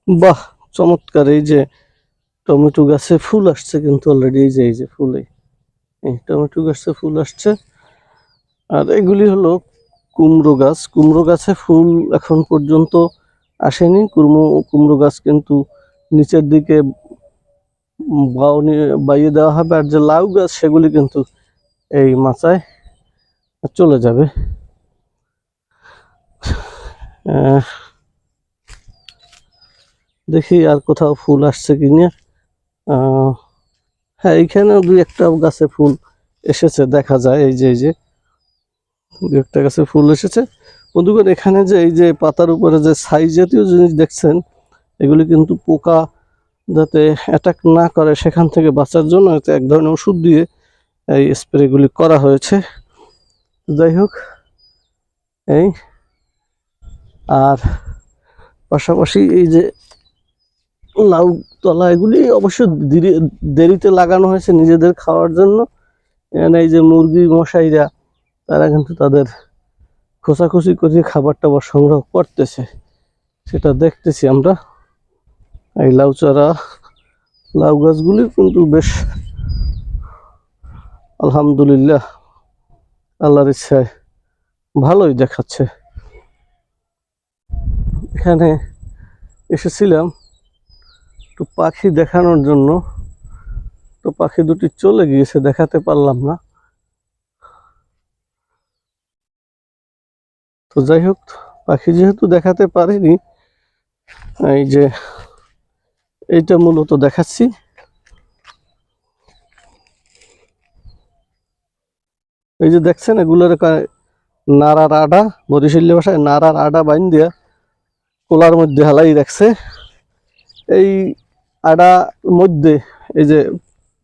বাহ, চমৎকার! এই যে টমেটো গাছে ফুল আসছে কিন্তু অলরেডি, এই যে ফুলে, এই টমেটো গাছে ফুল আসছে। আর এগুলি হলো কুমড়ো গাছ। কুমড়ো গাছে ফুল এখন পর্যন্ত আসেনি। কুমড়ো গাছ কিন্তু নিচের দিকে বাইয়ে দেওয়া হবে। আর যে লাউ গাছ সেগুলি কিন্তু এই মাচায় চলে যাবে। দেখি আর কোথাও ফুল আসছে কিনা। হ্যাঁ, এইখানে দুই একটা গাছে ফুল এসেছে দেখা যায়। এই যে দুই একটা গাছে ফুল এসেছে। বন্ধুগণ, এখানে যে এই যে পাতার উপরে যে ছাই জাতীয় জিনিস দেখছেন, এগুলি কিন্তু পোকা যাতে অ্যাটাক না করে সেখান থেকে বাঁচার জন্য এক ধরনের ওষুধ দিয়ে এই স্প্রেগুলি করা হয়েছে। যাই হোক, এই আর পাশাপাশি এই যে লাউ তলা, এগুলি অবশ্য দেরিতে লাগানো হয়েছে নিজেদের খাওয়ার জন্য। এখানে এই যে মুরগি মশাইরা, তারা কিন্তু তাদের খোঁচাখুচি করে খাবার টাবার সংগ্রহ করতেছে, সেটা দেখতেছি আমরা। এই লাউ গাছগুলি কিন্তু বেশ আলহামদুলিল্লাহ আল্লাহর ইচ্ছায় ভালোই দেখাচ্ছে। এখানে এসেছিলাম একটু পাখি দেখানোর জন্য, তো পাখি দুটি চলে গিয়েছে, দেখাতে পারলাম না। তো যাই হোক, পাখি যেহেতু দেখাতে পারিনি, এই যে এইটা মূলত দেখাচ্ছি। এই যে দেখছেন, এগুলোর নাড়ার আডা, বরিশালী ভাষায় নাড়ার আডা বাইন দিয়া কোলার মধ্যে হালাই রাখছে। এই আডার মধ্যে এই যে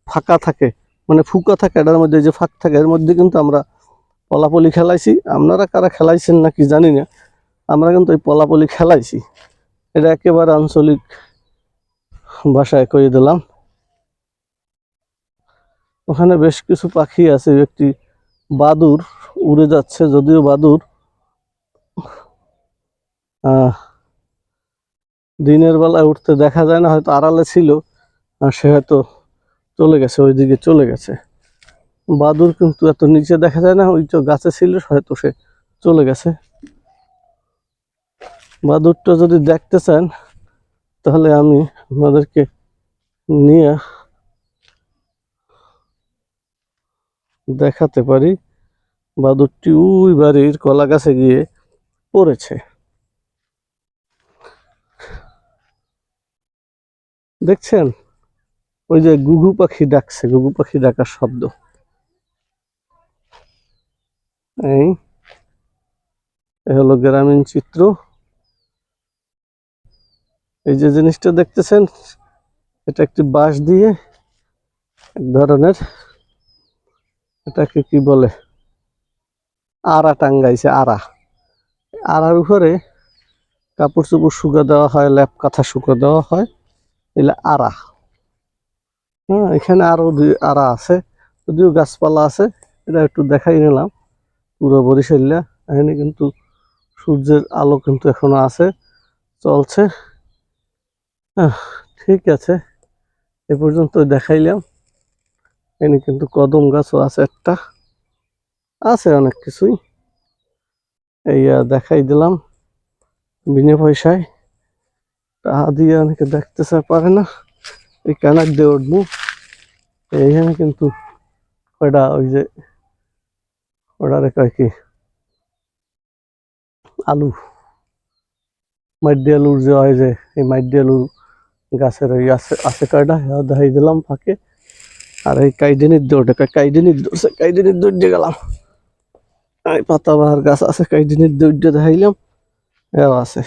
ফাঁকা থাকে, মানে ফুকা থাকে, এটার মধ্যে যে ফাঁক থাকে, এর মধ্যে কিন্তু আমরা পলাপলি খেলাইছি। আপনারা কারা খেলাইছেন নাকি জানি না, আমরা কিন্তু এই পলাপলি খেলাইছি। এটা একেবারে আঞ্চলিক ভাষায় কয়ে দিলাম। ওখানে বেশ কিছু পাখি আছে, একটি বাদুর উড়ে যাচ্ছে, যদিও বাদুর দিনের বেলায় উঠতে দেখা যায় না, হয়তো আড়ালে ছিল, আর সে হয়তো চলে গেছে, ওইদিকে চলে গেছে। বাদুর কিন্তু এত নিচে দেখা যায় না, ওই তো গাছে ছিল, হয়তো সে চলে গেছে। বাদুরটা যদি দেখতে চান তাহলে আমি আপনাদেরকে নিয়ে দেখাতে পারি। বাদুরটি ওই বাড়ির কলা গাছে গিয়ে পড়েছে। দেখছেন, ওই যে ঘুঘু পাখি ডাকছে, ঘুঘু পাখি ডাকার শব্দ। এই হলো গ্রামীণ চিত্র। এই যে জিনিসটা দেখতেছেন, এটা একটি বাঁশ দিয়ে এক ধরনের, এটাকে কি বলে, আড়া টাঙ্গাইছে। আড়ার উপরে কাপড় চোপড় শুকা দেওয়া হয়, ল্যাপ কাঁথা শুকা দেওয়া হয়, এগুলো আড়া। হ্যাঁ, এখানে আরো আড়া আছে, যদিও গাছপালা আছে। এটা একটু দেখাই নিলাম পুরো বরিশাল্লা। এখানে কিন্তু সূর্যের আলো কিন্তু এখনো আছে, চলছে। ঠিক আছে, এ পর্যন্ত দেখাইলাম। এখানে কিন্তু কদম গাছও আছে, একটা আছে, অনেক কিছুই এই দেখাই দিলাম বিনা পয়সায়। টাকা দিয়ে অনেকে দেখতেছে পারে না, এই কানাক দিয়ে উঠবো। এইখানে কিন্তু ওটা ওই যে ওটারে কয় কি, আলু, মাইডি আলুর যে হয়, যে এই মাইডি আলুর গাছের ওই আছে কয়টা, দেখাই দিলাম ফাঁকে। আর এই কাইডিনির দৌড়, কাইডিনির দৌড়ছে, কাইডিনির দৌড় দিয়ে গেলাম। এই পাতাবাহার গাছ আছে, কাইডিনির দৌড় দিয়ে দেখাইলাম, এও আছে।